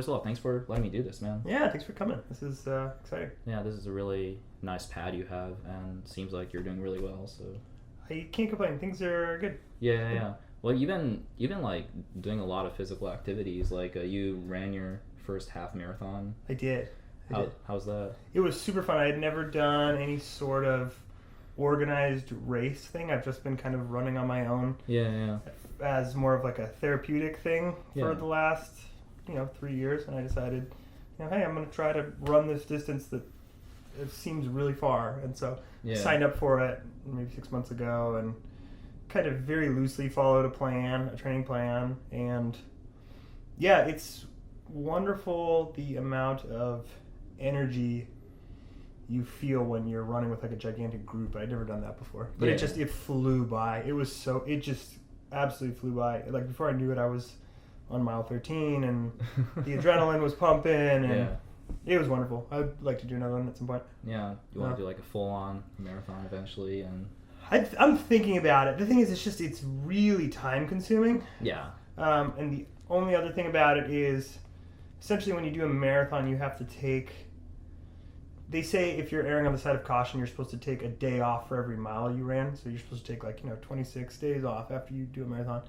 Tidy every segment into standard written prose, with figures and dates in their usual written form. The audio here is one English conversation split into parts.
first of all, thanks for letting me do this, man. Yeah, thanks for coming. This is exciting. Yeah, this is a really nice pad you have, and seems like you're doing really well. So I can't complain. Things are good. yeah. Well, you've been like doing a lot of physical activities. Like you ran your first half marathon. I did. How's that? It was super fun. I had never done any sort of organized race thing. I've just been kind of running on my own. Yeah. As more of like a therapeutic thing for the last 3 years, and I decided, hey, I'm going to try to run this distance that it seems really far, and so I signed up for it maybe 6 months ago, and kind of very loosely followed a training plan, and yeah, it's wonderful the amount of energy you feel when you're running with like a gigantic group. I'd never done that before, but it flew by. It just absolutely flew by. Like before I knew it, I was on mile 13 and the adrenaline was pumping, and it was wonderful. I'd like to do another one at some point. Yeah, you want to do like a full-on marathon eventually, and I'm thinking about it. The thing is, it's really time consuming. Yeah. And the only other thing about it is, essentially when you do a marathon, you have to take, they say if you're erring on the side of caution, you're supposed to take a day off for every mile you ran. So you're supposed to take 26 days off after you do a marathon.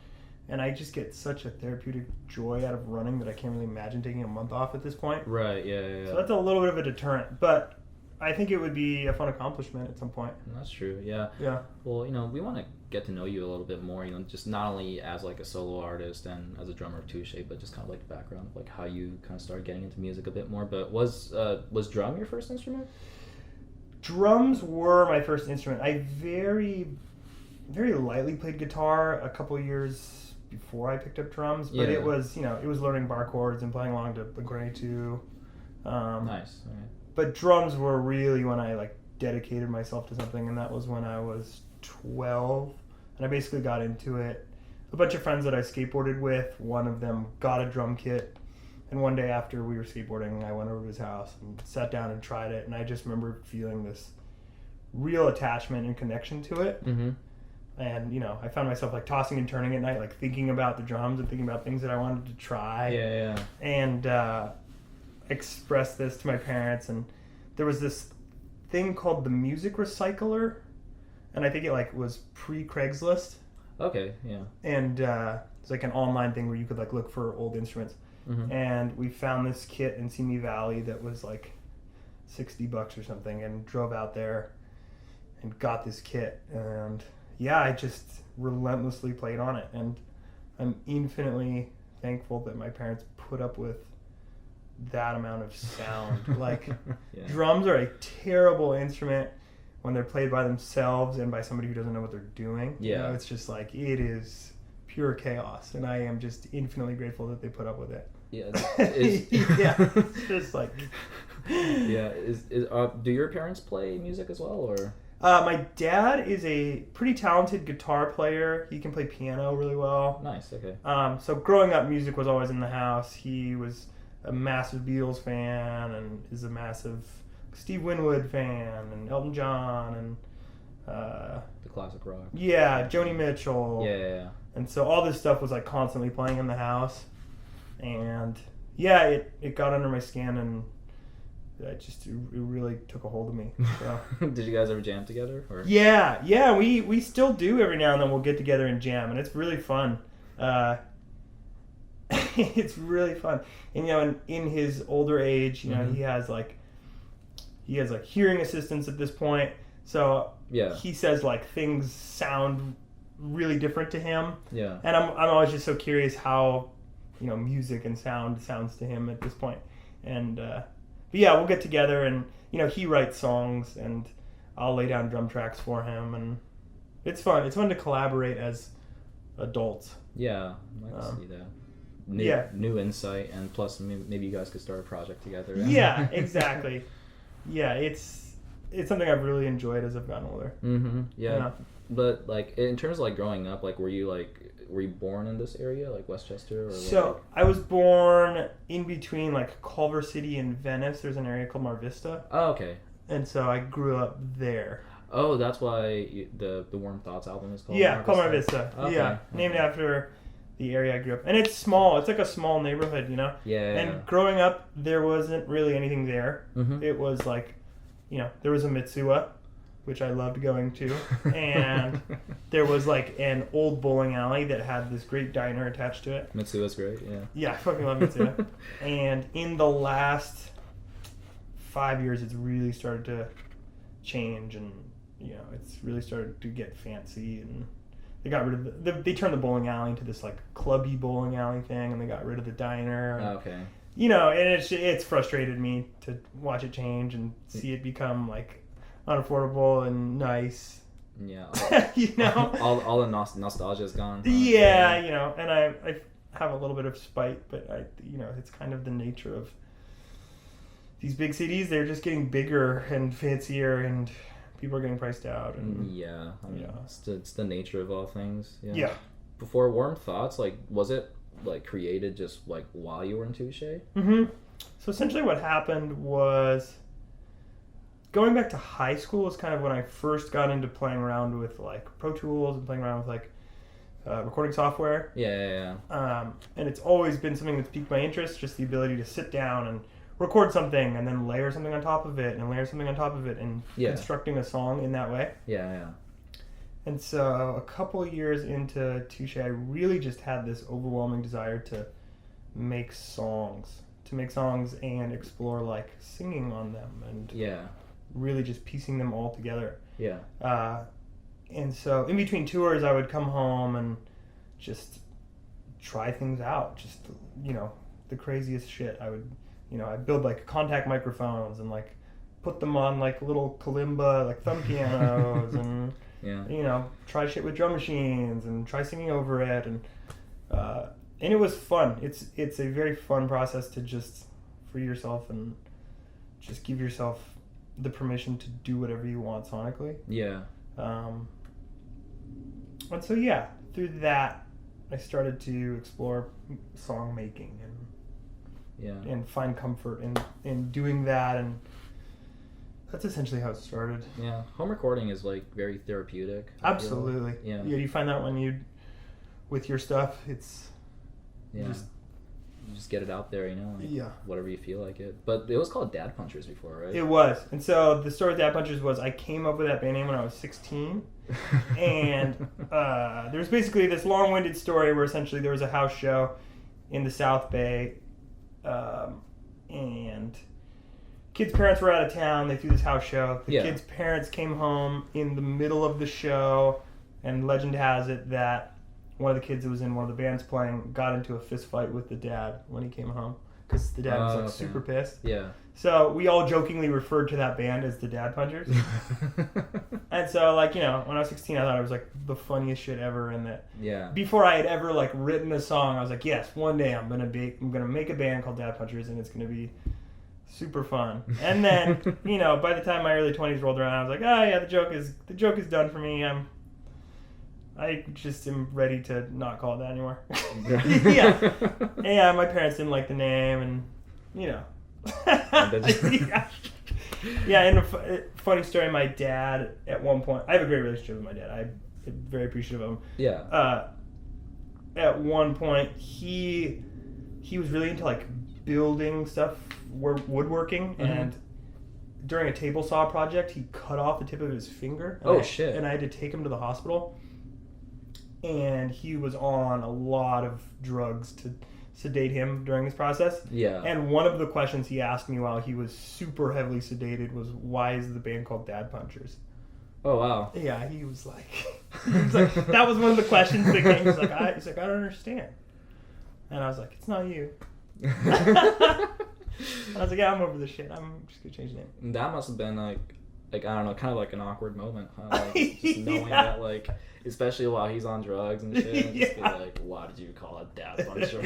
And I just get such a therapeutic joy out of running that I can't really imagine taking a month off at this point. Right, yeah. So that's a little bit of a deterrent. But I think it would be a fun accomplishment at some point. That's true, yeah. Yeah. Well, we want to get to know you a little bit more, just not only as like a solo artist and as a drummer of Touche, but just kind of like the background of like how you kind of started getting into music a bit more. But was drum your first instrument? Drums were my first instrument. I very, very lightly played guitar a couple years before I picked up drums, but it was, it was learning bar chords and playing along to Blink-182. Nice. Okay. But drums were really when I dedicated myself to something, and that was when I was 12, and I basically got into it. A bunch of friends that I skateboarded with, one of them got a drum kit, and one day after we were skateboarding, I went over to his house and sat down and tried it, and I just remember feeling this real attachment and connection to it. Mm-hmm. And, I found myself tossing and turning at night, thinking about the drums and thinking about things that I wanted to try. Yeah. And expressed this to my parents, and there was this thing called the Music Recycler, and I think it was pre-Craigslist. Okay, yeah. And it's an online thing where you could look for old instruments. Mm-hmm. And we found this kit in Simi Valley that was $60 or something, and drove out there and got this kit, and I just relentlessly played on it, and I'm infinitely thankful that my parents put up with that amount of sound. Drums are a terrible instrument when they're played by themselves and by somebody who doesn't know what they're doing. Yeah. It's just it is pure chaos, and I am just infinitely grateful that they put up with it. Yeah. It's just Yeah. Do your parents play music as well, or? My dad is a pretty talented guitar player. He can play piano really well. Nice, okay. So growing up, music was always in the house. He was a massive Beatles fan and is a massive Steve Winwood fan and Elton John and the classic rock. Yeah, Joni Mitchell. Yeah. And so all this stuff was constantly playing in the house, and it got under my skin, and it really took a hold of me. So. Did you guys ever jam together? Or? Yeah, we still do every now and then. We'll get together and jam, and it's really fun. It's really fun. And in his older age, mm-hmm. he has hearing assistance at this point. So he says things sound really different to him. Yeah. And I'm always just so curious how music and sound sounds to him at this point. And but we'll get together, and he writes songs, and I'll lay down drum tracks for him, and it's fun. It's fun to collaborate as adults. Yeah, I can see that. New insight, and plus maybe you guys could start a project together. Yeah, exactly. Yeah, it's something I've really enjoyed as I've gotten older. Mm-hmm. Yeah. But in terms of growing up, were you born in this area, Westchester? Or so I was born in between Culver City and Venice. There's an area called Mar Vista. Oh, okay. And so I grew up there. Oh, that's why the Warm Thoughts album is called. Yeah, called Mar Vista. Okay. Yeah, named after the area I grew up. And it's small. It's like a small neighborhood, you know? Yeah. And growing up, there wasn't really anything there. Mm-hmm. It was like, you know, there was a Mitsuwa, which I loved going to. And there was like an old bowling alley that had this great diner attached to it. Mitsuwa's great, yeah. Yeah, I fucking love Mitsuwa. And in the last 5 years, it's really started to change, and you know, it's really started to get fancy, and they got rid of they turned the bowling alley into this like clubby bowling alley thing, and they got rid of the diner. And, okay. you know, and it's frustrated me to watch it change and see it become like unaffordable and nice. Yeah. You know, all the nostalgia is gone. Yeah, you know, and I have a little bit of spite, but you know, it's kind of the nature of these big cities. They're just getting bigger and fancier, and people are getting priced out. And yeah, I mean, yeah. It's the nature of all things. Yeah. Yeah. Before Warm Thoughts, like, was it like created just like while you were in Touche? Mm-hmm. So essentially, what happened was, going back to high school is kind of when I first got into playing around with like Pro Tools and playing around with like recording software. Yeah. And it's always been something that's piqued my interest, just the ability to sit down and record something and then layer something on top of it and layer something on top of it and constructing a song in that way. Yeah. And so a couple of years into Touche, I really just had this overwhelming desire to make songs and explore like singing on them and really just piecing them all together. Yeah. And so in between tours, I would come home and just try things out. Just, you know, the craziest shit. I'd build like contact microphones and like put them on like little kalimba, like thumb pianos and, you know, try shit with drum machines and try singing over it. And it was fun. It's a very fun process to just free yourself and just give yourself the permission to do whatever you want sonically. Yeah. And so through that, I started to explore song making and find comfort in doing that, and that's essentially how it started. Yeah, home recording is like very therapeutic. Absolutely. Yeah. You find that when with your stuff, it's you just get it out there, you know, like whatever you feel like it. But it was called Dad Punchers before, right? It was. And so the story of Dad Punchers was I came up with that band name when I was 16. And there was basically this long-winded story where essentially there was a house show in the South Bay, and kids' parents were out of town. They threw this house show. The kids' parents came home in the middle of the show, and legend has it that one of the kids that was in one of the bands playing got into a fist fight with the dad when he came home because the dad was like super pissed. Yeah. So we all jokingly referred to that band as the Dad Punchers. And so, like, you know, when I was 16, I thought it was like the funniest shit ever. And that before I had ever like written a song, I was like, yes, one day I'm gonna make a band called Dad Punchers, and it's gonna be super fun. And then, you know, by the time my early 20s rolled around, I was like, oh yeah, the joke is done for me. I just am ready to not call it that anymore. Yeah, my parents didn't like the name, and you know. And a funny story, my dad at one point, I have a great relationship with my dad. I'm very appreciative of him. Yeah. At one point, he was really into like building stuff, woodworking, and during a table saw project, he cut off the tip of his finger. Shit. And I had to take him to the hospital. And he was on a lot of drugs to sedate him during this process. Yeah. And one of the questions he asked me while he was super heavily sedated was, why is the band called Dad Punchers? Oh, wow. Yeah, he was like, that was one of the questions that came. He's like, I don't understand. And I was like, it's not you. I was like, yeah, I'm over this shit. I'm just going to change the name. That must have been like, I don't know, kind of like an awkward moment. Huh? Like, just knowing that, like, especially while he's on drugs and shit, just be like, why did you call it Dad Puncher?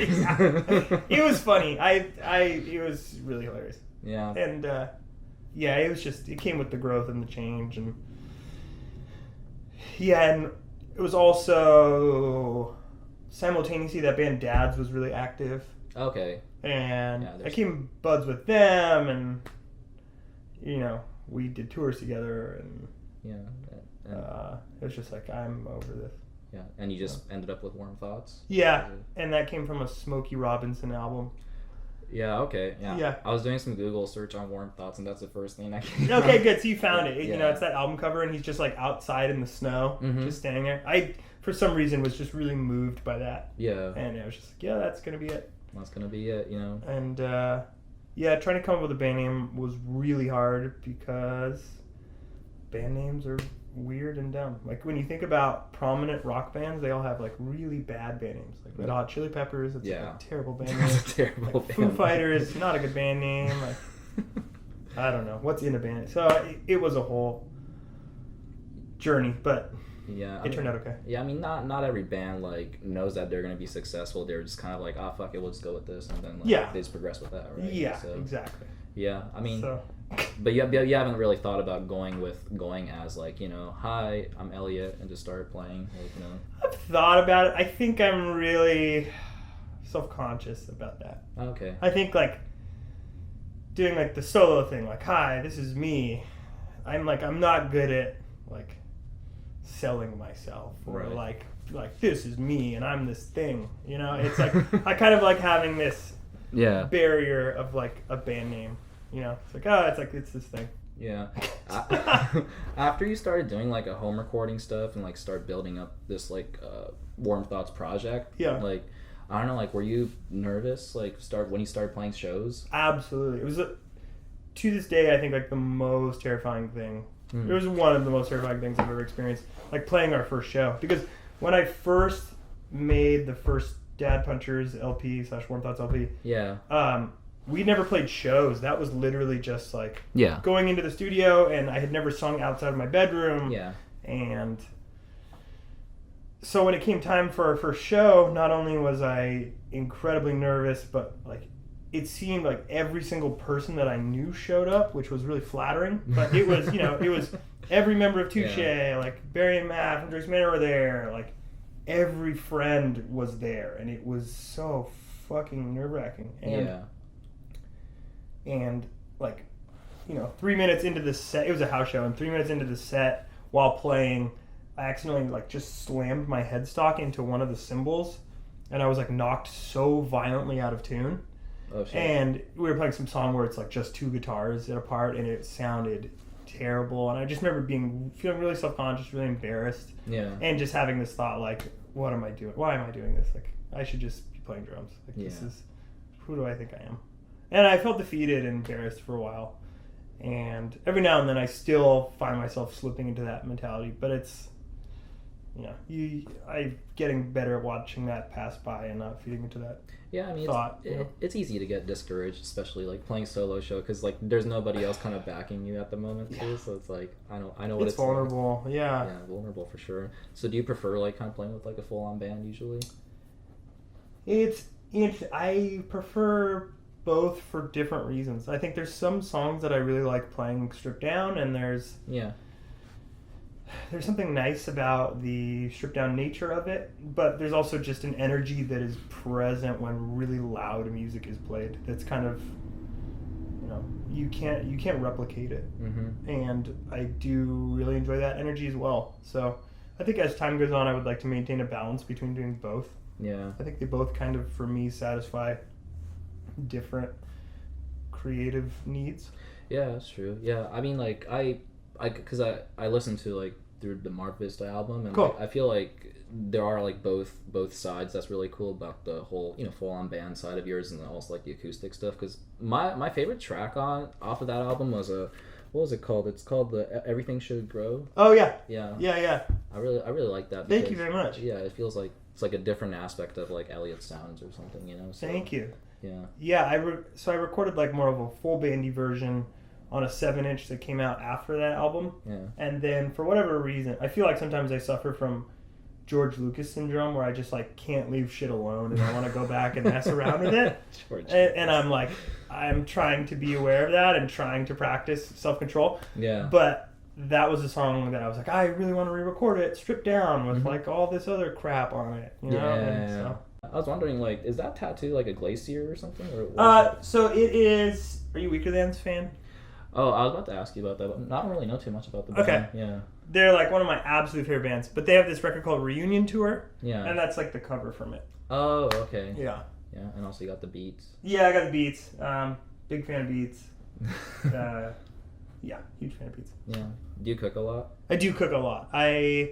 It was funny. It was really hilarious. Yeah. And, it was just, it came with the growth and the change. And, and it was also, simultaneously, that band Dads was really active. Okay. And I came buds with them, and, you know, we did tours together, and it was just like, I'm over this. Yeah, and you just ended up with Warm Thoughts? Yeah, and that came from a Smokey Robinson album. Yeah, okay, yeah. I was doing some Google search on Warm Thoughts, and that's the first thing that came Okay, good, so you found it. You know, it's that album cover, and he's just, like, outside in the snow, just standing there. I, for some reason, was just really moved by that. Yeah. And I was just like, yeah, that's going to be it. That's going to be it, you know? And, yeah, trying to come up with a band name was really hard because band names are weird and dumb. Like, when you think about prominent rock bands, they all have, like, really bad band names. Like Red Hot Chili Peppers, it's like a terrible band name. It's a terrible band Foo Fighters, not a good band name. Like, I don't know. What's in a band? So it was a whole journey, but it turned out okay. Yeah, I mean, not every band, like, knows that they're going to be successful. They're just kind of like, oh, fuck it, we'll just go with this. And then, like, they just progress with that, right? Yeah, exactly. Yeah, I mean... But you haven't really thought about going as, like, you know, hi, I'm Elliot, and just start playing, like, you know. I've thought about it. I think I'm really self-conscious about that. Okay. I think, like, doing, like, the solo thing, like, hi, this is me. I'm not good at, like, selling myself or, like, this is me and I'm this thing, you know? It's like, I kind of like having this barrier of, like, a band name. You know, it's like, it's this thing. Yeah. After you started doing, like, a home recording stuff and, like, start building up this, like, Warm Thoughts project, like, I don't know, like, were you nervous, like, when you started playing shows? Absolutely. It was, to this day, I think, like, the most terrifying thing. It was one of the most terrifying things I've ever experienced, like, playing our first show. Because when I first made the first Dad Punchers LP / Warm Thoughts LP, we never played shows. That was literally just like going into the studio, and I had never sung outside of my bedroom. Yeah. And so when it came time for our first show, not only was I incredibly nervous, but like it seemed like every single person that I knew showed up, which was really flattering. But it was, you know, it was every member of Touche, like Barry and Matt and Joyce Manor were there. Like every friend was there, and it was so fucking nerve-wracking. And, like, you know, 3 minutes into the set, it was a house show, and 3 minutes into the set, while playing, I accidentally, like, just slammed my headstock into one of the cymbals, and I was, like, knocked so violently out of tune. Oh, shit. And we were playing some song where it's, like, just two guitars at a part, and it sounded terrible, and I just remember feeling really self-conscious, really embarrassed, and just having this thought, like, what am I doing? Why am I doing this? Like, I should just be playing drums. Like, this is, who do I think I am? And I felt defeated and embarrassed for a while. And every now and then I still find myself slipping into that mentality. But it's, you know, I'm getting better at watching that pass by and not feeding into that thought. It's easy to get discouraged, especially like playing solo show, because like there's nobody else kind of backing you at the moment too. So it's like, I know what it's vulnerable. Like. Yeah, vulnerable for sure. So do you prefer like kind of playing with like a full-on band usually? I prefer both for different reasons. I think there's some songs that I really like playing stripped down, and there's something nice about the stripped down nature of it, but there's also just an energy that is present when really loud music is played. That's kind of, you know, you can't replicate it. And I do really enjoy that energy as well. So I think as time goes on, I would like to maintain a balance between doing both. Yeah. I think they both kind of, for me, satisfy different creative needs. Yeah, that's true. Yeah, I mean, like, I listened to, like, through the Mark Vista album, and cool. Like, I feel like there are, like, both sides. That's really cool about the whole, you know, full-on band side of yours, and then also, like, the acoustic stuff, because my favorite track off of that album was what was it called? It's called the Everything Should Grow. Oh, yeah. Yeah. Yeah. I really like that. Thank you very much. Yeah, it feels like it's like a different aspect of, like, Elliot's sounds or something, you know? So, thank you. Yeah. Yeah, so I recorded like more of a full bandy version on a 7-inch that came out after that album. Yeah. And then for whatever reason, I feel like sometimes I suffer from George Lucas syndrome, where I just like can't leave shit alone, and I want to go back and mess around with it. And I'm trying to be aware of that and trying to practice self-control. Yeah. But that was a song that I was like, I really want to re-record it, stripped down with like all this other crap on it, you know? And so I was wondering, like, is that tattoo like a glacier or something? Or so it is. Are you Weaker Than's fan? Oh, I was about to ask you about that, but I don't really know too much about the band. Okay. Yeah. They're like one of my absolute favorite bands, but they have this record called Reunion Tour. Yeah. And that's like the cover from it. Oh, okay. Yeah. Yeah, and also you got the Beats. Yeah, I got the Beats. Big fan of Beats. Yeah, huge fan of Beats. Yeah. Do you cook a lot? I do cook a lot. I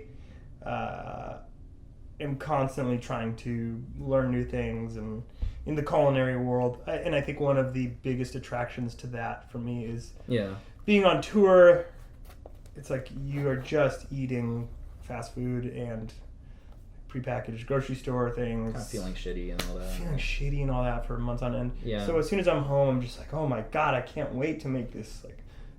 am constantly trying to learn new things and in the culinary world. And I think one of the biggest attractions to that for me is being on tour. It's like you are just eating fast food and prepackaged grocery store things. Kind of feeling shitty and all that. Feeling shitty and all that for months on end. Yeah. So as soon as I'm home, I'm just like, oh my God, I can't wait to make this like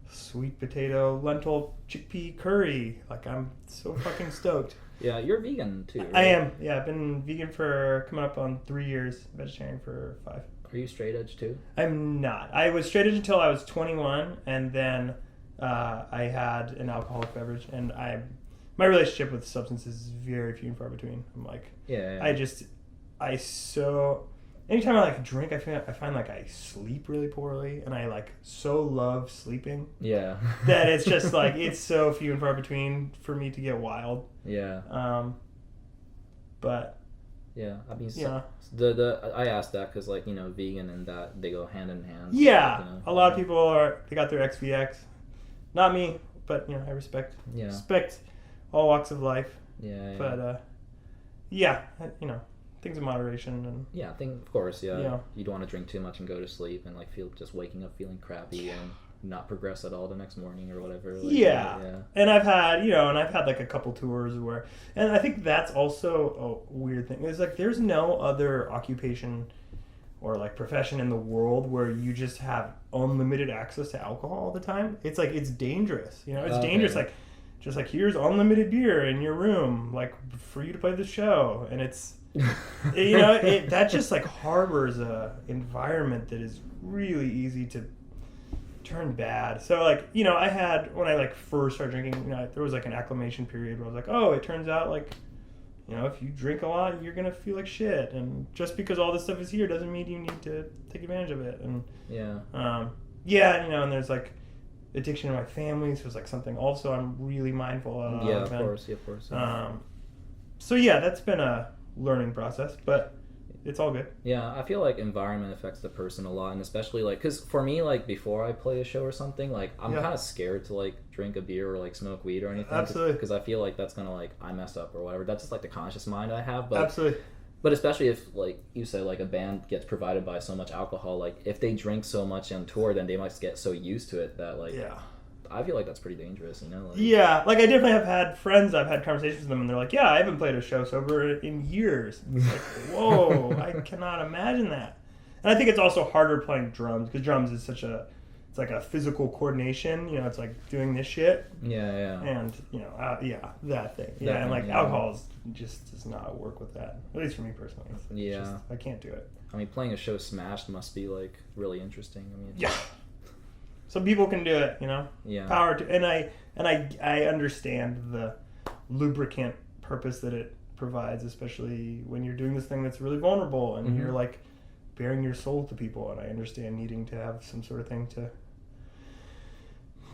sweet potato lentil chickpea curry. Like I'm so fucking stoked. Yeah, you're vegan too, right? I am. Yeah, I've been vegan for coming up on 3 years, vegetarian for 5. Are you straight edge too? I'm not. I was straight edge until I was 21, and then I had an alcoholic beverage, and my relationship with substances is very few and far between. I'm like, anytime I like drink, I find like I sleep really poorly, and I like so love sleeping. Yeah. That it's just like it's so few and far between for me to get wild. Yeah. But. Yeah, I mean, yeah. I asked that because like vegan and that they go hand in hand. Yeah, so, a lot of people they got their XVX. Not me, but I respect all walks of life. Yeah. But things in moderation and. Yeah, I think of course. Yeah. You don't want to drink too much and go to sleep and like feel just waking up feeling crappy and not progress at all the next morning or whatever. Like, yeah. And I've had like a couple tours where, and I think that's also a weird thing. It's like there's no other occupation or like profession in the world where you just have unlimited access to alcohol all the time. It's like it's dangerous. It's dangerous. Like just like here's unlimited beer in your room, like for you to play the show, and it's that just like harbors a environment that is really easy to turn bad. So like I had when I like first started drinking, there was like an acclimation period where I was like, oh, it turns out like if you drink a lot you're gonna feel like shit, and just because all this stuff is here doesn't mean you need to take advantage of it. And and there's like addiction in my family, so it's like something also I'm really mindful of. Of course. So yeah, that's been a learning process, but it's all good. Yeah, I feel like environment affects the person a lot, and especially like because for me, like before I play a show or something, like I'm kind of scared to like drink a beer or like smoke weed or anything. Absolutely. Because I feel like that's gonna like I messed up or whatever. That's just like the conscious mind I have. But absolutely. But especially if like you say like a band gets provided by so much alcohol, like if they drink so much on tour, then they might get so used to it that like I feel like that's pretty dangerous, Like, like I definitely have had friends. I've had conversations with them, and they're like, "Yeah, I haven't played a show sober in years." It's like, whoa, I cannot imagine that. And I think it's also harder playing drums because drums is it's like a physical coordination. It's like doing this shit. Yeah. And that thing. Yeah, and like alcohol just does not work with that. At least for me personally. I can't do it. I mean, playing a show smashed must be like really interesting. I mean, some people can do it, Yeah. Power to, and I understand the lubricant purpose that it provides, especially when you're doing this thing that's really vulnerable and you're like bearing your soul to people. And I understand needing to have some sort of thing to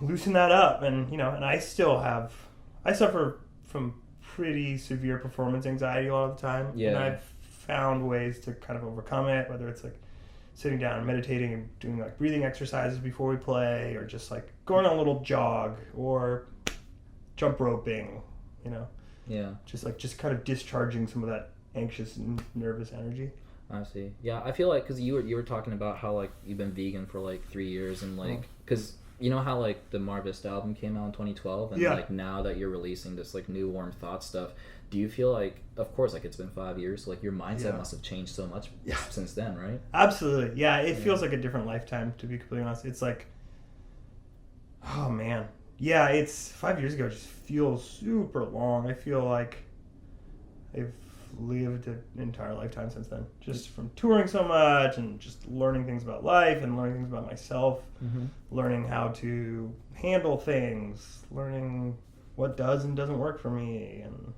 loosen that up. And and I suffer from pretty severe performance anxiety a lot of the time. Yeah. And I've found ways to kind of overcome it, whether it's like sitting down and meditating and doing like breathing exercises before we play, or just like going on a little jog or jump roping, just kind of discharging some of that anxious and nervous energy. I see. Yeah, I feel like because you were talking about how like you've been vegan for like 3 years, and like because how like the Marvist album came out in 2012, and like now that you're releasing this like new Warm Thoughts stuff, do you feel like, of course, like it's been 5 years, so like your mindset must have changed so much since then, right? Absolutely. Yeah, it feels like a different lifetime, to be completely honest. It's like, oh man. Yeah, it's 5 years ago. It just feels super long. I feel like I've lived an entire lifetime since then, just from touring so much and just learning things about life and learning things about myself, learning how to handle things, learning what does and doesn't work for me. And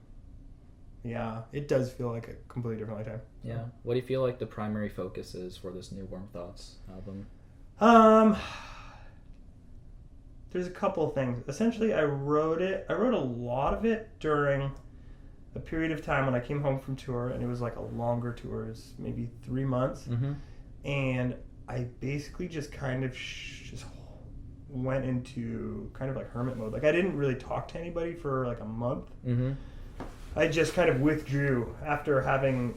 it does feel like a completely different lifetime. Yeah. What do you feel like the primary focus is for this new Warm Thoughts album? there's a couple of things. Essentially, I wrote a lot of it during a period of time when I came home from tour, and it was like a longer tour, it was maybe 3 months. Mm-hmm. And I basically just kind of just went into kind of like hermit mode. Like I didn't really talk to anybody for like a month. Mm-hmm. I just kind of withdrew after having,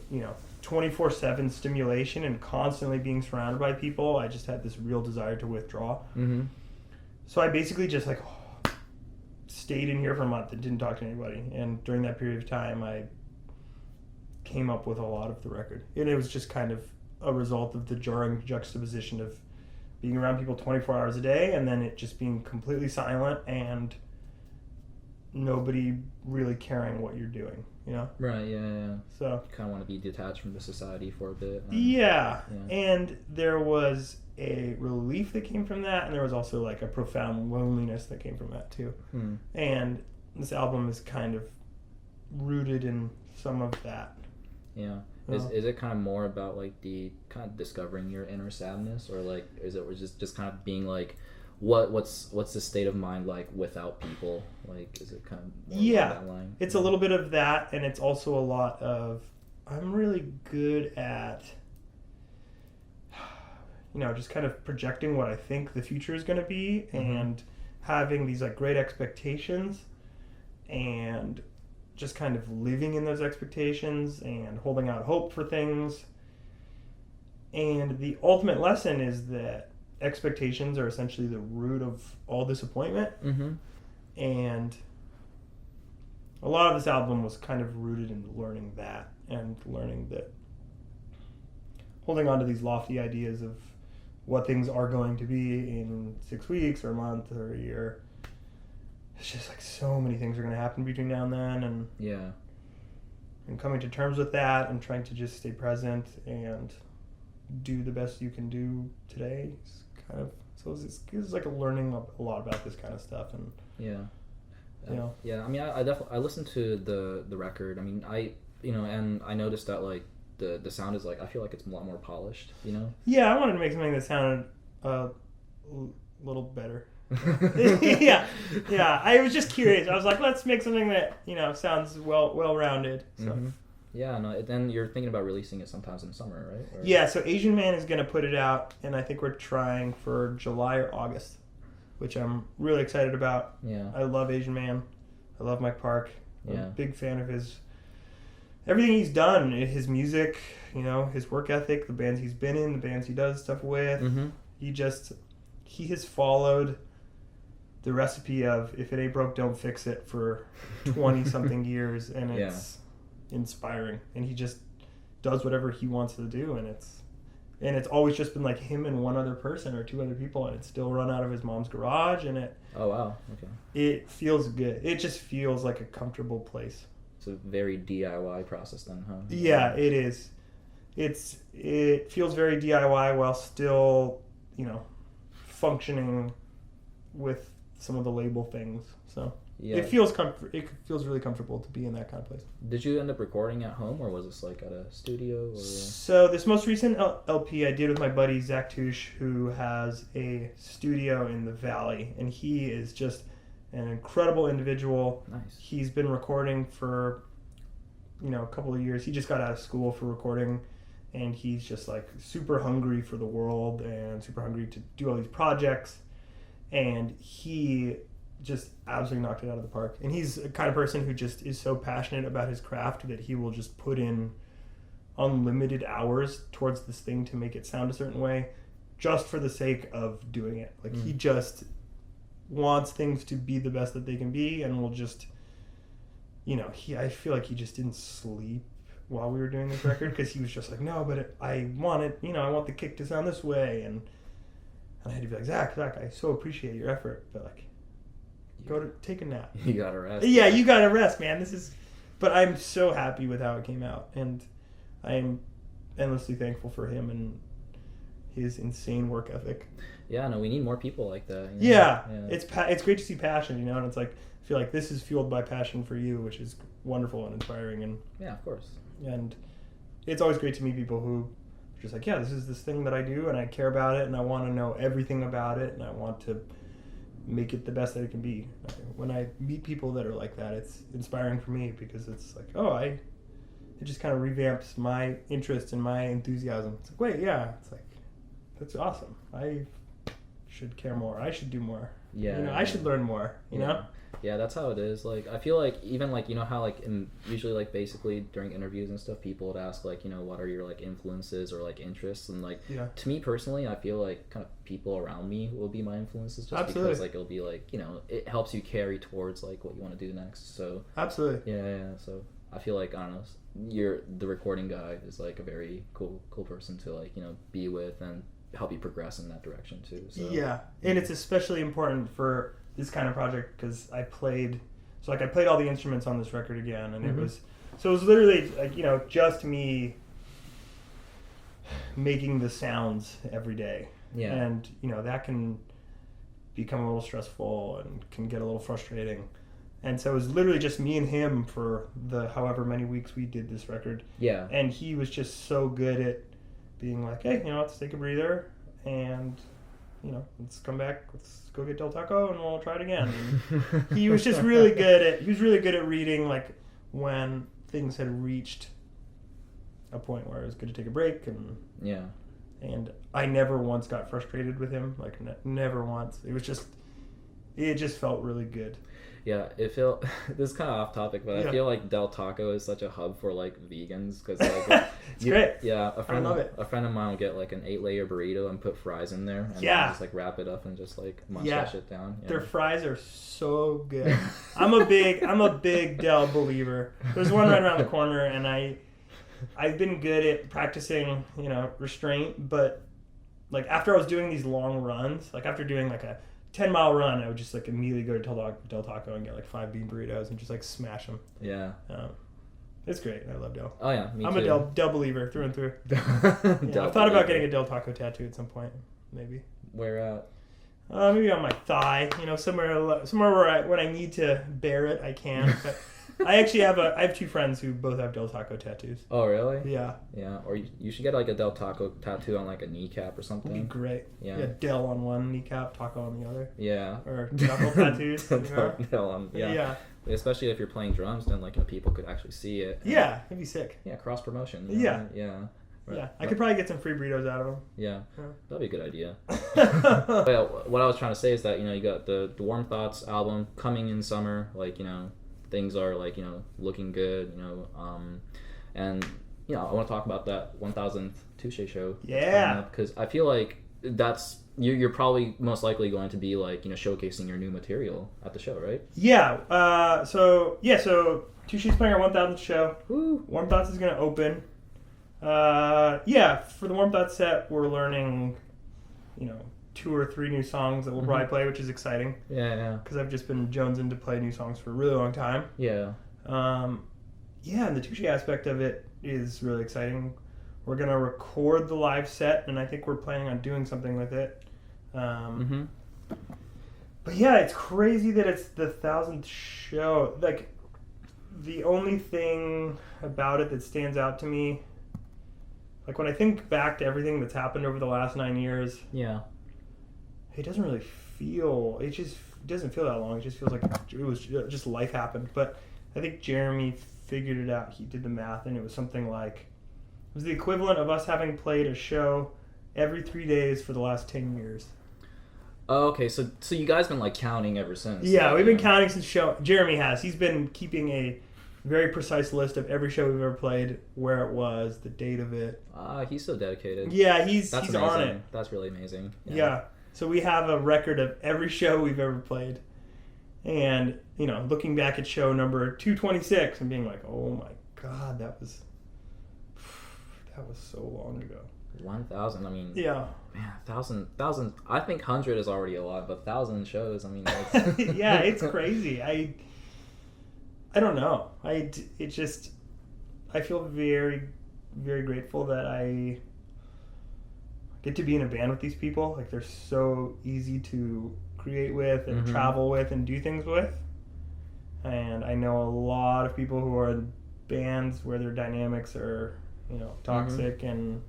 24/7 stimulation and constantly being surrounded by people. I just had this real desire to withdraw. Mm-hmm. So I basically just like stayed in here for a month and didn't talk to anybody. And during that period of time, I came up with a lot of the record. And it was just kind of a result of the jarring juxtaposition of being around people 24 hours a day and then it just being completely silent and nobody really caring what you're doing, Right, yeah. So you kind of want to be detached from the society for a bit. Yeah. And there was a relief that came from that, and there was also like a profound loneliness that came from that too. And this album is kind of rooted in some of that. Yeah. Is it kind of more about like the kind of discovering your inner sadness, or like is it just kind of being like what's the state of mind like without people? Like is it kind of more along that line? It's a little bit of that, and it's also a lot of I'm really good at just kind of projecting what I think the future is going to be, and having these like great expectations and just kind of living in those expectations and holding out hope for things. And the ultimate lesson is that expectations are essentially the root of all disappointment. And a lot of this album was kind of rooted in learning that, and learning that holding on to these lofty ideas of what things are going to be in 6 weeks or a month or a year. It's just like so many things are going to happen between now and then, and coming to terms with that and trying to just stay present and do the best you can do today. It's kind of it's like a learning a lot about this kind of stuff, and I mean, I listened to the record. I mean, and I noticed that like the sound is like I feel like it's a lot more polished. Yeah, I wanted to make something that sounded a little better. yeah. I was just curious. I was like, let's make something that sounds well-rounded. So. Yeah, no. Then you're thinking about releasing it sometimes in summer, right? Or... Yeah. So Asian Man is gonna put it out, and I think we're trying for July or August, which I'm really excited about. Yeah. I love Asian Man. I love Mike Park. I'm a big fan of everything he's done. His music, his work ethic, the bands he's been in, the bands he does stuff with. He has followed the recipe of if it ain't broke, don't fix it for 20-something years, and it's inspiring. And he just does whatever he wants to do, and it's always just been like him and one other person or two other people, and it's still run out of his mom's garage, and Oh wow, okay. It feels good. It just feels like a comfortable place. It's a very DIY process then, huh? Yeah, it is. It feels very DIY while still, functioning with some of the label things. So it feels it feels really comfortable to be in that kind of place. Did you end up recording at home, or was this like at a studio? Or... So this most recent LP I did with my buddy Zach Touche, who has a studio in the Valley, and he is just an incredible individual. Nice. He's been recording for a couple of years. He just got out of school for recording, and he's just like super hungry for the world and super hungry to do all these projects, and he just absolutely knocked it out of the park. And he's a kind of person who just is so passionate about his craft that he will just put in unlimited hours towards this thing to make it sound a certain way just for the sake of doing it. Like he just wants things to be the best that they can be, and will just I feel like he just didn't sleep while we were doing this record, because he was just like, no, but I want it, I want the kick to sound this way, and I had to be like, Zach, I so appreciate your effort, but like, go to take a nap. You gotta rest. Yeah, you gotta rest, man. But I'm so happy with how it came out, and I'm endlessly thankful for him and his insane work ethic. Yeah, no, we need more people like that. Yeah. It's great to see passion, and it's like, I feel like this is fueled by passion for you, which is wonderful and inspiring. And yeah, of course. And it's always great to meet people who are just like, yeah, this is this thing that I do, and I care about it, and I want to know everything about it, and I want to make it the best that it can be. When I meet people that are like that, it's inspiring for me because it's like, it just kind of revamps my interest and my enthusiasm. It's like, wait, yeah, it's like, that's awesome. I should care more. I should do more. Yeah. I should learn more, you know? Yeah, that's how it is. Like, I feel like even like, how like usually like basically during interviews and stuff, people would ask like, what are your like influences or like interests, and like to me personally, I feel like kind of people around me will be my influences, just because like it'll be like, it helps you carry towards like what you want to do next. So absolutely. Yeah. So I feel like, I don't know, the recording guy is like a very cool person to like, be with and help you progress in that direction too. So yeah, and it's especially important for this kind of project because I played all the instruments on this record again, and it was literally like, just me making the sounds every day. Yeah. And that can become a little stressful and can get a little frustrating. And so it was literally just me and him for the however many weeks we did this record. Yeah. And he was just so good at being like, hey, let's take a breather and let's come back, let's go get Del Taco and we'll try it again. And he was just really good at reading like when things had reached a point where it was good to take a break, and I never once got frustrated with him, like never once. It just felt really good. Yeah, this is kind of off topic, but I feel like Del Taco is such a hub for like vegans because like it's great. Yeah, a friend of mine will get like an 8-layer burrito and put fries in there, and just like wrap it up and just like munch that shit down. Yeah. Their fries are so good. I'm a big Del believer. There's one right around the corner, and I've been good at practicing restraint, but like after I was doing these long runs, like after doing like a 10-mile run, I would just like immediately go to Del Taco and get like 5 bean burritos and just like smash them. Yeah. It's great. I love Del. Oh yeah, me I'm too. a Del believer through and through. I've thought about getting a Del Taco tattoo at some point, maybe. Where at? Maybe on my thigh. Somewhere where when I need to bear it, I can. But I actually have 2 friends who both have Del Taco tattoos. Oh really? Yeah. Yeah, or you should get like a Del Taco tattoo on like a kneecap or something. That'd be great. Yeah. Del on one kneecap, taco on the other. Yeah. Or knuckle tattoos. Del on. Yeah. Especially if you're playing drums, then like people could actually see it. Yeah, it'd be sick. Yeah, cross promotion. Yeah. Yeah. Right. Yeah, I could probably get some free burritos out of them. Yeah, that'd be a good idea. Well, what I was trying to say is that you got the Warm Thoughts album coming in summer, like things are like looking good, and I want to talk about that 1000th Touche show. Yeah, because I feel like that's you're probably most likely going to be like showcasing your new material at the show, right? Yeah. So Touche's playing our 1000th show. Woo. Warm Thoughts is going to open. For the Warm Thoughts set, we're learning, 2 or 3 new songs that we'll probably play, which is exciting. Yeah. Because I've just been jonesing to play new songs for a really long time. Yeah. And the Touche aspect of it is really exciting. We're going to record the live set, and I think we're planning on doing something with it. But yeah, it's crazy that it's the 1000th show. Like, the only thing about it that stands out to me, like when I think back to everything that's happened over the last 9 years, it doesn't really feel, it doesn't feel that long. It just feels like it was just life happened. But I think Jeremy figured it out. He did the math, and it was something like, it was the equivalent of us having played a show every 3 days for the last 10 years. Oh, okay. So you guys been like counting ever since? Yeah, we've been counting since show. Jeremy has. He's been keeping a very precise list of every show we've ever played, where it was, the date of it. He's so dedicated. Yeah, he's on it. That's really amazing. Yeah. So we have a record of every show we've ever played. And, looking back at show number 226 and being like, oh my God, that was so long ago. 1000, I mean. Yeah. Man, 1000, I think 100 is already a lot, but 1000 shows, I mean. That's... Yeah, it's crazy. I don't know. I feel very, very grateful that I get to be in a band with these people. Like, they're so easy to create with and travel with and do things with. And I know a lot of people who are in bands where their dynamics are, toxic and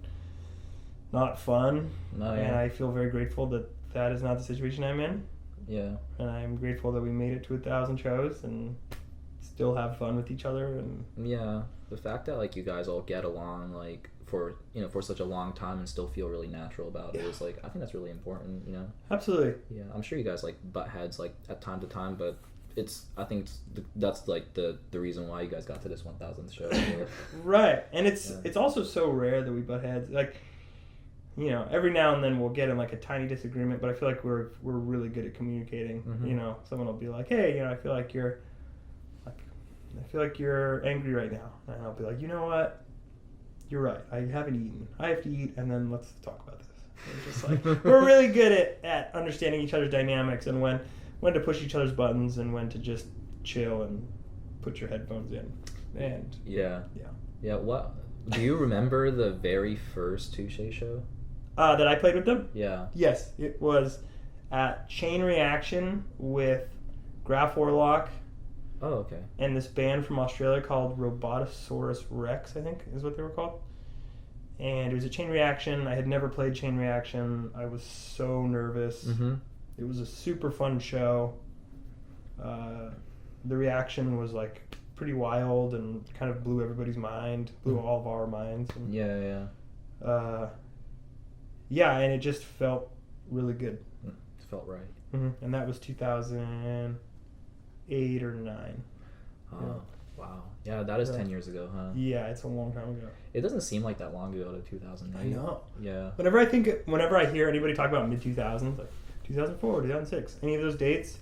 not fun. And I feel very grateful that is not the situation I'm in. Yeah. And I'm grateful that we made it to 1,000 shows and still have fun with each other. And yeah, the fact that like you guys all get along like for such a long time and still feel really natural about it is like, I think that's really important, you know. Absolutely. Yeah, I'm sure you guys like butt heads like at time to time, but that's like the reason why you guys got to this 1,000th show. Right. And it's also so rare that we butt heads. Like, you know, every now and then we'll get in like a tiny disagreement, but I feel like we're really good at communicating. You know, someone will be like, hey, you know, I feel like you're angry right now. And I'll be like, you know what? You're right. I haven't eaten. I have to eat, and then let's talk about this. It's just like, we're really good at understanding each other's dynamics and when to push each other's buttons and when to just chill and put your headphones in. And yeah. What do you remember the very first Touche show that I played with them? Yeah. Yes, it was at Chain Reaction with Graph Warlock. Oh, okay. And this band from Australia called Robotosaurus Rex, I think is what they were called. And it was a Chain Reaction. I had never played Chain Reaction. I was so nervous. It was a super fun show. The reaction was like pretty wild and kind of blew everybody's mind, blew all of our minds. And, yeah. Yeah, and it just felt really good. It felt right. And that was 2008 or 9. Oh, yeah. Wow. Yeah, that is 10 years ago, huh? Yeah, it's a long time ago. It doesn't seem like that long ago to 2008. I know. Yeah. Whenever I hear anybody talk about mid-2000s, like 2004, 2006, any of those dates,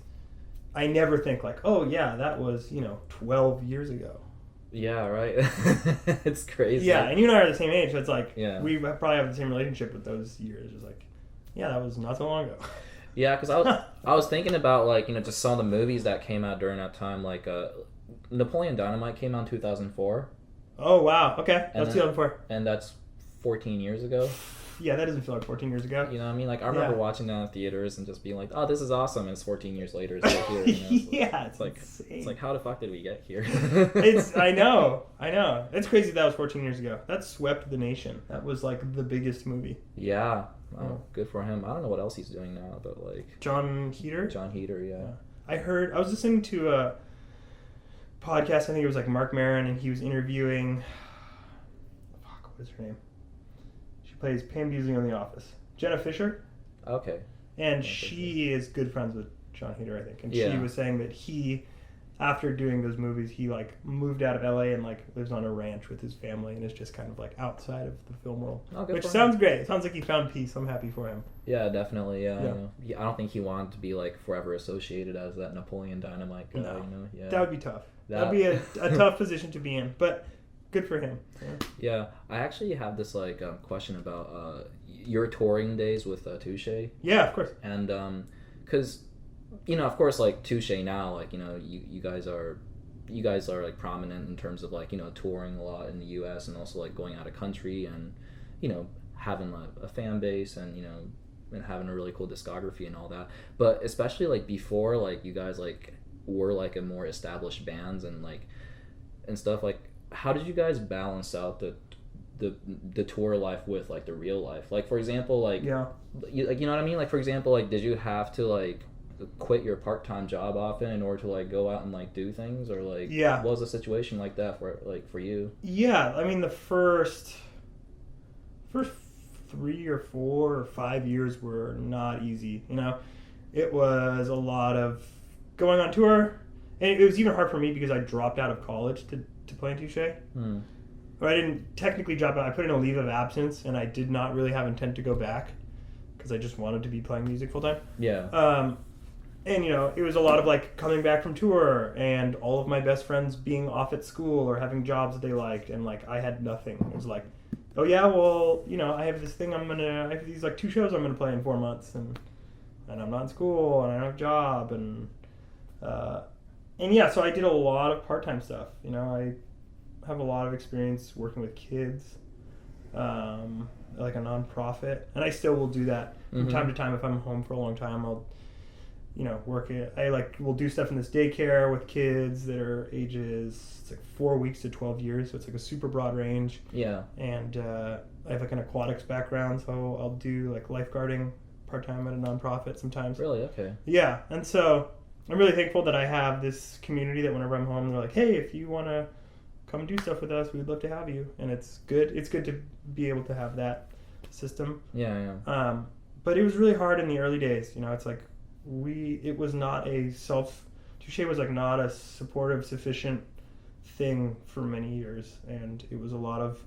I never think like, oh yeah, that was, 12 years ago. Yeah, right. It's crazy. Yeah, and you and I are the same age, so it's like, yeah. We probably have the same relationship with those years. It's like, yeah, that was not so long ago. Yeah, because I was thinking about like, just some of the movies that came out during that time, like Napoleon Dynamite came out in 2004. Oh wow, okay, that's 2004. And that's 14 years ago. Yeah, that doesn't feel like 14 years ago. You know what I mean? Like, I remember watching that in theaters and just being like, oh, this is awesome. And it's 14 years later. It's right here. Yeah, it's like, insane. It's like, how the fuck did we get here? I know. It's crazy that was 14 years ago. That swept the nation. That was like the biggest movie. Yeah. Oh, good for him. I don't know what else he's doing now, but like... John Heater, yeah. I was listening to a podcast, I think it was like Mark Maron, and he was interviewing... what is her name? She plays Pam Beasley on The Office. Jenna Fisher. Okay. And she is good friends with John Heater, I think. And she was saying that he, after doing those movies, he like moved out of LA and like lives on a ranch with his family and is just kind of like outside of the film world. Oh, which sounds great. It sounds like he found peace. I'm happy for him. Yeah, definitely. Yeah. I don't think he wanted to be like forever associated as that Napoleon Dynamite guy. No. Yeah. That would be tough. That'd be a tough position to be in. But good for him. Yeah. I actually have this like question about your touring days with Touche. Yeah, of course. And because of course, like Touche now, like you guys are like prominent in terms of like touring a lot in the U.S. and also like going out of country and having a fan base and and having a really cool discography and all that. But especially like before, like you guys like were like a more established bands and like and stuff, like how did you guys balance out the tour life with like the real life? Like for example, like you know what I mean? Like for example, like did you have to like quit your part-time job often in order to like go out and like do things, or like what was the situation like that for you? Yeah, I mean the first 3 or 4 or 5 years were not easy. It was a lot of going on tour, and it was even hard for me because I dropped out of college to play in Touche. Or I didn't technically drop out. I put in a leave of absence, and I did not really have intent to go back because I just wanted to be playing music full time. Yeah. And it was a lot of like coming back from tour and all of my best friends being off at school or having jobs that they liked, and like I had nothing. It was like, oh yeah, well, I have this thing I have these like 2 shows I'm gonna play in 4 months, and I'm not in school and I don't have a job, and so I did a lot of part-time stuff. I have a lot of experience working with kids, like a nonprofit, and I still will do that from time to time. If I'm home for a long time, I'll work it. We'll do stuff in this daycare with kids that are ages, it's like 4 weeks to 12 years, so it's like a super broad range. Yeah. And I have like an aquatics background, so I'll do like lifeguarding part-time at a nonprofit sometimes. Really? Okay. Yeah, and so I'm really thankful that I have this community that whenever I'm home, they're like, hey, if you want to come do stuff with us, we'd love to have you. And it's good to be able to have that system. Yeah. But it was really hard in the early days. It's like it was not Touche was like not a supportive, sufficient thing for many years. And it was a lot of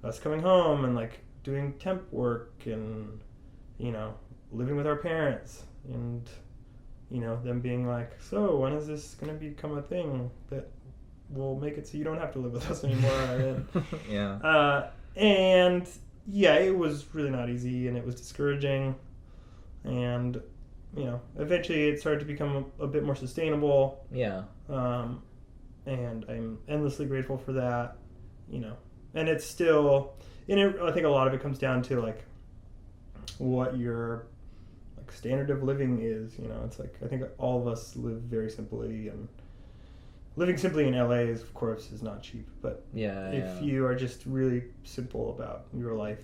us coming home and like doing temp work and, living with our parents and, them being like, so when is this going to become a thing that will make it so you don't have to live with us anymore? Yeah. And yeah, it was really not easy and it was discouraging. And, eventually it started to become a bit more sustainable. Yeah. And I'm endlessly grateful for that, and it's still, I think a lot of it comes down to like what your like standard of living is. It's like I think all of us live very simply, and living simply in LA is, of course, is not cheap. But if you are just really simple about your life,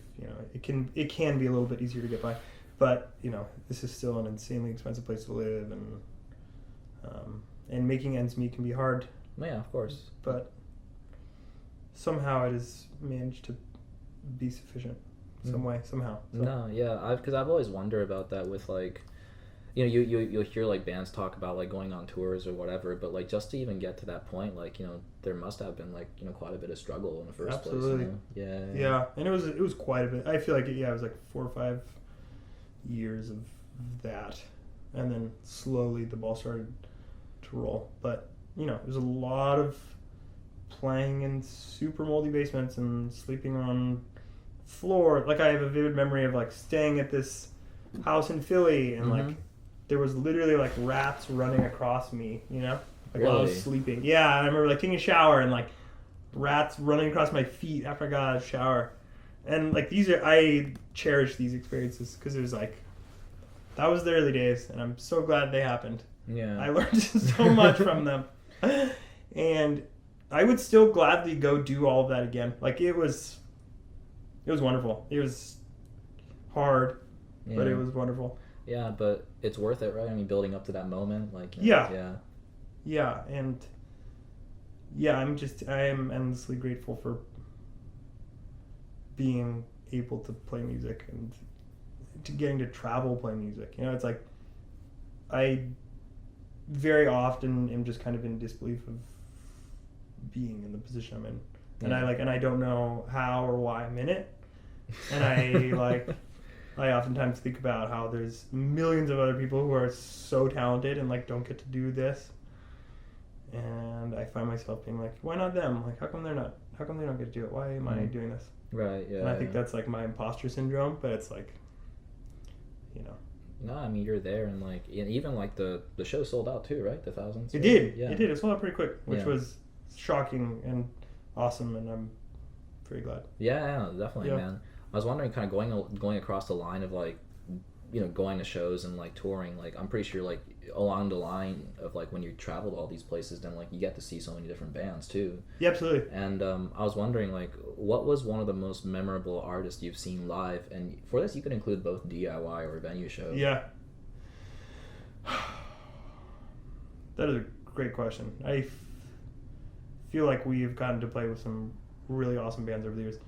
it can be a little bit easier to get by. But this is still an insanely expensive place to live, and making ends meet can be hard. Yeah, of course. But somehow it has managed to be sufficient some way, somehow. So. No, yeah, because I've always wondered about that with like, you'll hear like bands talk about like going on tours or whatever, but like just to even get to that point, like there must have been like quite a bit of struggle in the first Absolutely. place. Yeah, and it was quite a bit. I feel like it was like 4 or 5 years of that, and then slowly the ball started to roll. But there's a lot of playing in super moldy basements and sleeping on floor. Like I have a vivid memory of like staying at this house in Philly and like there was literally like rats running across me, like while I was sleeping. Yeah, and I remember like taking a shower and like rats running across my feet after I got out of the shower. And like I cherish these experiences because it was like that was the early days, and I'm so glad they happened. Yeah, I learned so much from them. And I would still gladly go do all of that again. Like it was wonderful. It was hard, but it was wonderful. Yeah, but it's worth it, right? I mean, building up to that moment, like yeah, and I am endlessly grateful for being able to play music and to getting to travel playing music. It's like I very often am just kind of in disbelief of being in the position I'm in, and I don't know how or why I'm in it, and I oftentimes think about how there's millions of other people who are so talented and like don't get to do this, and I find myself being like, why not them? Like how come they don't get to do it? Why am I doing this? Right. Yeah. And I think that's like my imposter syndrome, but it's like, No, I mean you're there, and like even like the show sold out too, right? The thousands. It did. Yeah. It did. It sold out pretty quick, which was shocking and awesome, and I'm very glad. Yeah, definitely, man. I was wondering, kind of going across the line of like, going to shows and like touring. Like I'm pretty sure like along the line of like when you travel to all these places, then like you get to see so many different bands too. Yeah, absolutely. And I was wondering like, what was one of the most memorable artists you've seen live? And for this, you could include both DIY or venue shows. Yeah. That is a great question. I feel like we've gotten to play with some really awesome bands over the years.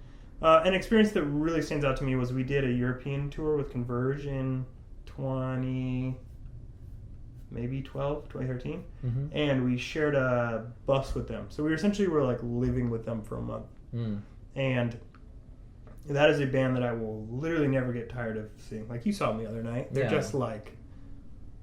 An experience that really stands out to me was we did a European tour with Converge in 2013, and we shared a bus with them. So we essentially were like living with them for a month. And that is a band that I will literally never get tired of seeing. Like you saw them the other night. They're just like,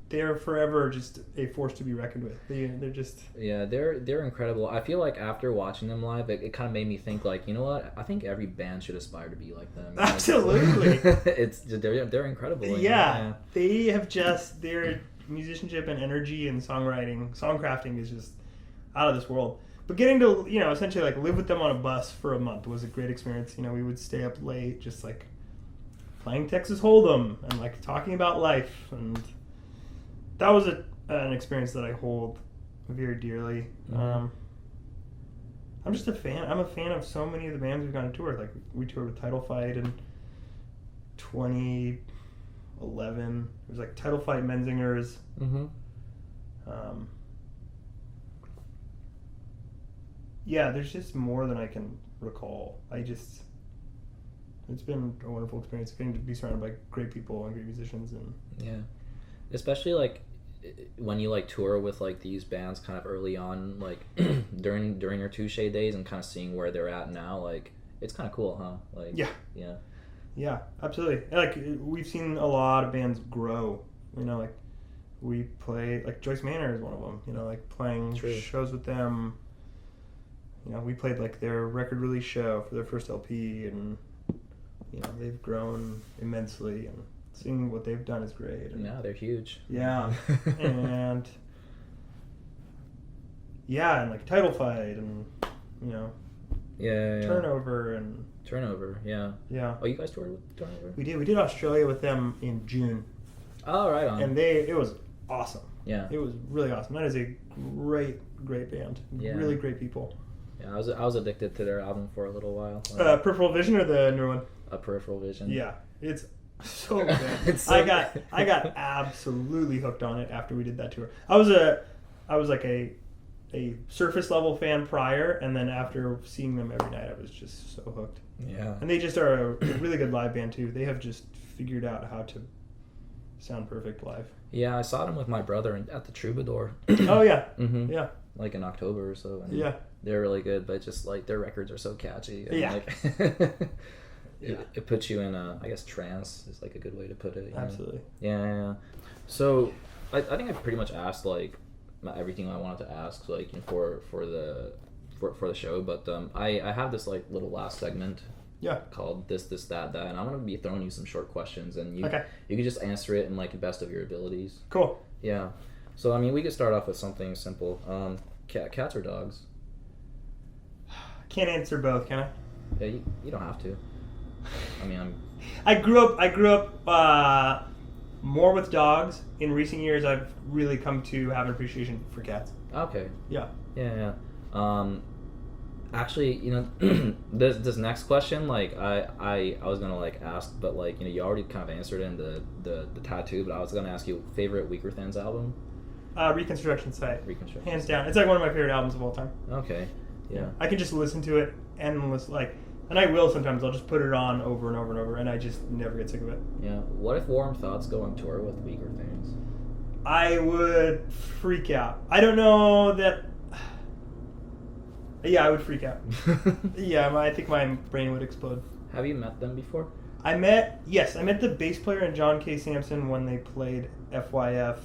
they're forever just a force to be reckoned with. They're just... Yeah, they're incredible. I feel like after watching them live, it kind of made me think like, you know what? I think every band should aspire to be like them. Absolutely. They're incredible. Yeah, they have just... Their musicianship and energy and songcrafting is just out of this world. But getting to, essentially like live with them on a bus for a month was a great experience. We would stay up late just like playing Texas Hold'em and like talking about life, and that was an experience that I hold very dearly. I'm just a fan. I'm a fan of so many of the bands we've gone to tour. Like we toured with Title Fight in 2011, 11. It was like Title Fight Menzingers. Mm-hmm. Yeah, there's just more than I can recall. It's been a wonderful experience getting to be surrounded by great people and great musicians. And yeah, especially like when you like tour with like these bands kind of early on, like during your Touche days, and kind of seeing where they're at now, like it's kind of cool, huh? Like yeah, absolutely. Like we've seen a lot of bands grow. You know, like we play like Joyce Manor is one of them. You know, like playing shows with them. You know, we played like their record release show for their first LP, and you know they've grown immensely, and seeing what they've done is great. And now they're huge. Yeah, and and like Title Fight, and you know, Turnover. Yeah. Oh, you guys toured with Turnover? We did. We did Australia with them in June. Oh, right on. And it was awesome. Yeah, it was really awesome. That is a great band. Yeah. Really great people. Yeah, I was addicted to their album for a little while. Peripheral Vision or the newer one? Peripheral Vision. Yeah, it's so good. I got absolutely hooked on it after we did that tour. I was like a surface level fan prior, and then after seeing them every night, I was just so hooked. Yeah. And they just are a really good live band too. They have just figured out how to sound perfect live. Yeah, I saw them with my brother at the Troubadour. Oh yeah. Mm-hmm. Yeah. Like in October or so. And yeah. They're really good, but just like their records are so catchy. And yeah. Like, it puts you in I guess trance is like a good way to put it. Absolutely. Yeah. So I think I pretty much asked like everything I wanted to ask, like for the show, but I have this like little last segment. Yeah. Called this, that, and I'm gonna be throwing you some short questions, and you can just answer it in like the best of your abilities. Cool. Yeah. So I mean, we could start off with something simple. Cats or dogs? Can't answer both, can I? Yeah, you don't have to. I mean, I grew up more with dogs. In recent years, I've really come to have an appreciation for cats. Okay. Yeah. Yeah. Actually, you know, this next question, like I was gonna like ask, but like you already kind of answered it in the tattoo, but I was gonna ask you favorite Weaker Thans album. Reconstruction Site. Hands down, it's like one of my favorite albums of all time. Okay. Yeah. I can just listen to it endless, and I will sometimes. I'll just put it on over and over and over, and I just never get sick of it. Yeah. What if Warm Thoughts go on tour with Weaker Thans? I would freak out. I don't know that. Yeah, I would freak out. Yeah, I think my brain would explode. Have you met them before? I met the bass player and John K. Sampson when they played FYF,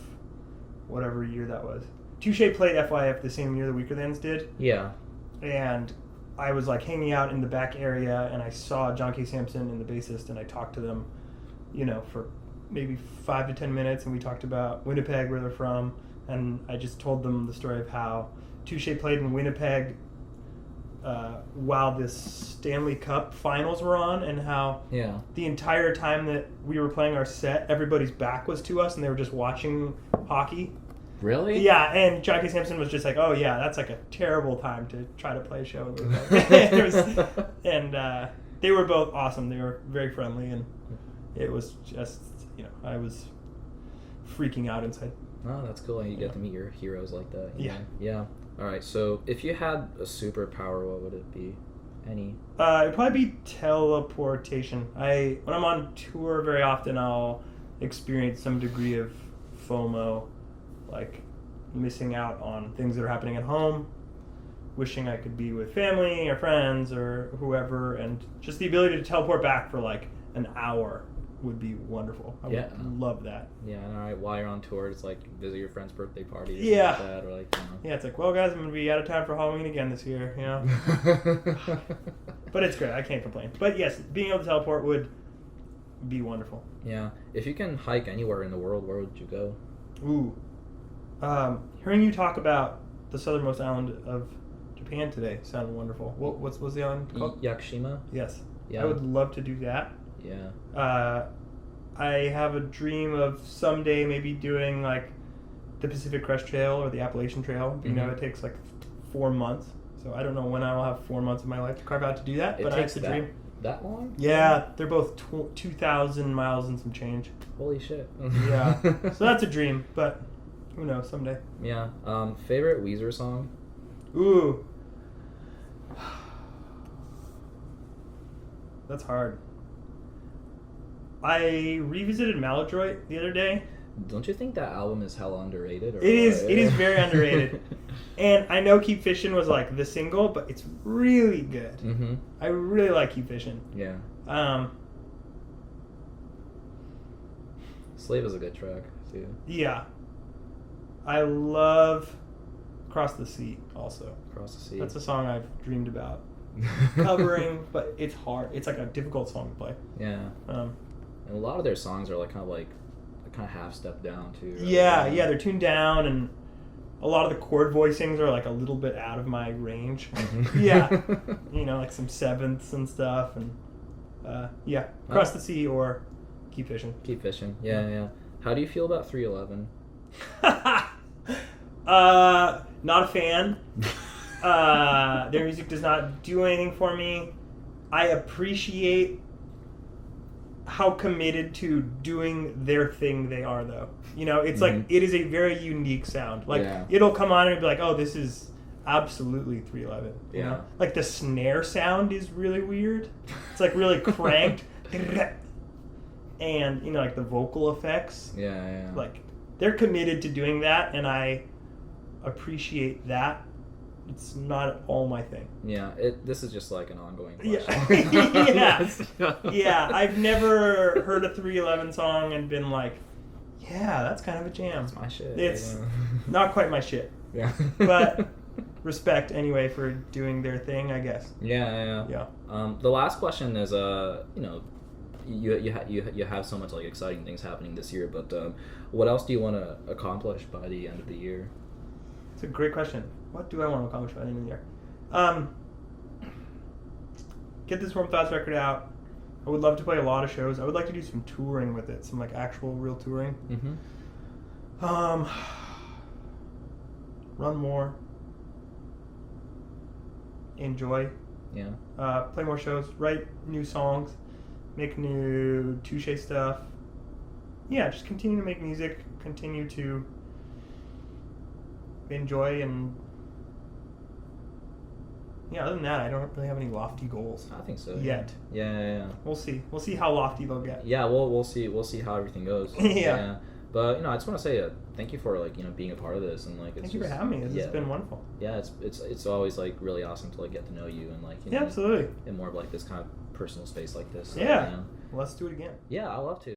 whatever year that was. Touche played FYF the same year the Weaker Thans did. Yeah. And I was like hanging out in the back area, and I saw John K. Sampson and the bassist, and I talked to them, for maybe 5 to 10 minutes, and we talked about Winnipeg, where they're from, and I just told them the story of how Touche played in Winnipeg while this Stanley Cup finals were on, and how the entire time that we were playing our set, everybody's back was to us, and they were just watching hockey. Really? Yeah, and John K. Sampson was just like, oh yeah, that's like a terrible time to try to play a show in Winnipeg. And they were both awesome. They were very friendly, and it was just, I was freaking out inside. Oh, that's cool. You get to meet your heroes like that. Yeah. Yeah. All right. So, if you had a superpower, what would it be? Any? It'd probably be teleportation. When I'm on tour, very often I'll experience some degree of FOMO, like missing out on things that are happening at home, wishing I could be with family or friends or whoever, and just the ability to teleport back for like an hour would be wonderful. I would love that. Yeah, and all right, while you're on tour, it's like visit your friend's birthday party. Yeah. Like that, or like, Yeah, it's like, well, guys, I'm going to be out of time for Halloween again this year, But it's great. I can't complain. But yes, being able to teleport would be wonderful. Yeah. If you can hike anywhere in the world, where would you go? Ooh. Hearing you talk about the southernmost island of Japan today sounded wonderful. What's the island called? Yakushima? Yes. Yeah. I would love to do that. Yeah. I have a dream of someday maybe doing like the Pacific Crest Trail or the Appalachian Trail. You know, it takes like 4 months. So I don't know when I will have 4 months of my life to carve out to do that, but it's a dream. that long? Yeah, they're both 2,000 miles and some change. Holy shit. Yeah. So that's a dream, but who knows, someday. Yeah. Favorite Weezer song? Ooh. That's hard. I revisited Maladroit the other day. Don't you think that album is hella underrated? Or it is very underrated. And I know Keep Fishin' was like the single, but it's really good. Mm-hmm. I really like Keep Fishin'. Yeah. Slave is a good track too. Yeah. I love Across the Sea also. Across the Sea. That's a song I've dreamed about covering, but it's hard. It's like a difficult song to play. Yeah. And a lot of their songs are like kind of half step down too. Right? Yeah, they're tuned down, and a lot of the chord voicings are like a little bit out of my range. Mm-hmm. Yeah. Like some sevenths and stuff, and Across the Sea or Keep Fishing. Keep Fishing. Yeah. How do you feel about 311? Not a fan. Their music does not do anything for me. I appreciate how committed to doing their thing they are, though. It's like, it is a very unique sound. Like, it'll come on and be like, oh, this is absolutely 311. Yeah. Like, the snare sound is really weird. It's like really cranked. And, like the vocal effects. Yeah. Like, they're committed to doing that, and I appreciate that. It's not at all my thing. Yeah, this is just like an ongoing question. Yeah. I've never heard a 311 song and been like, yeah, that's kind of a jam. That's my shit. It's not quite my shit. Yeah. But respect anyway for doing their thing, I guess. Yeah. The last question is, you have so much like exciting things happening this year, but what else do you want to accomplish by the end of the year? It's a great question. What do I want to accomplish by the end of the year? Get this Warm Thoughts record out. I would love to play a lot of shows. I would like to do some touring with it, some like actual real touring. Mm-hmm. Run more. Enjoy. Yeah. Play more shows. Write new songs. Make new Touche stuff. Yeah, just continue to make music. Continue to enjoy, and other than that, I don't really have any lofty goals. I think so. Yet. Yeah. We'll see how lofty they'll get. Yeah, we'll see how everything goes. Yeah. But I just want to say thank you for being a part of this, and thank you for having me. This has been wonderful. Yeah, it's always like really awesome to get to know you and absolutely, in more of like this kind of personal space like this. Yeah. Let's do it again. Yeah, I'd love to.